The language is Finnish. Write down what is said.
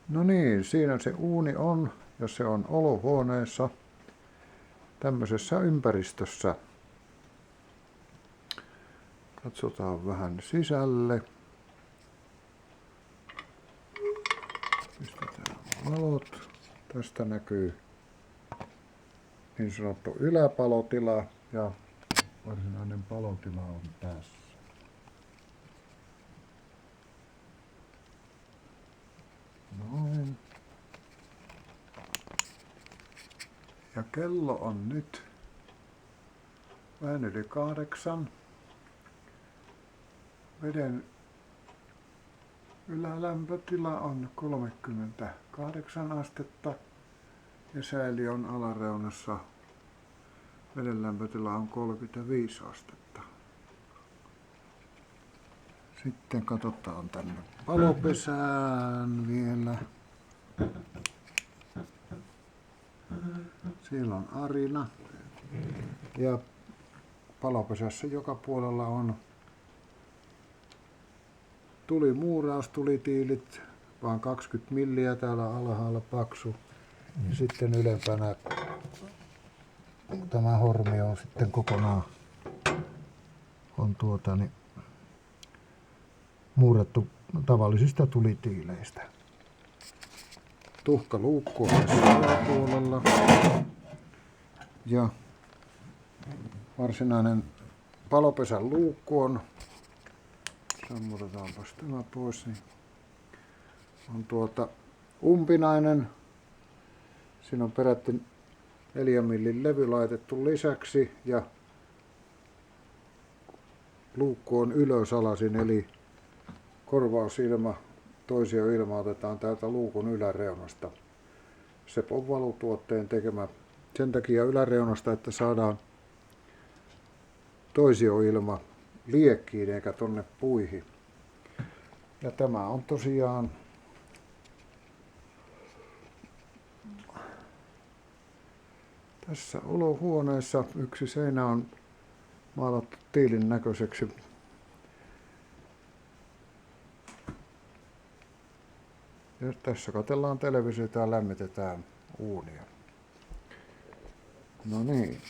No niin, siinä se uuni on ja se on olohuoneessa tämmöisessä ympäristössä. Katsotaan vähän sisälle. Pistetään valot. Tästä näkyy niin sanottu yläpalotila ja varsinainen palotila on tässä. Noin. Ja kello on nyt vähän yli 8. Veden ylälämpötila on 38 astetta ja säili on alareunassa. Veden lämpötila on 35 astetta. Sitten katsotaan tänne palopesään vielä. Siellä on arina. Ja palopesässä joka puolella on tulimuuraus, tulitiilit, vaan 20 milliä täällä alhaalla paksu. Ja sitten ylempänä tämä hormi on sitten kokonaan on muurattu tavallisista tulitiileistä. Tuhkaluukku on tässä puolella. Ja varsinainen palopesän luukku on, sammutetaanpas tämä pois, niin on umpinainen. Siinä on peräti 4 millin levy laitettu lisäksi ja luukku on ylösalaisin, eli korvausilma, toisioilma otetaan täältä luukun yläreunasta. Sepon valutuotteen tekemä sen takia yläreunasta, että saadaan toisioilma liekkiin eikä tonne puihin. Ja tämä on tosiaan tässä olohuoneessa. Yksi seinä on maalattu tiilin näköiseksi. Ja tässä katsellaan televisiota ja lämmitetään uunia. No niin.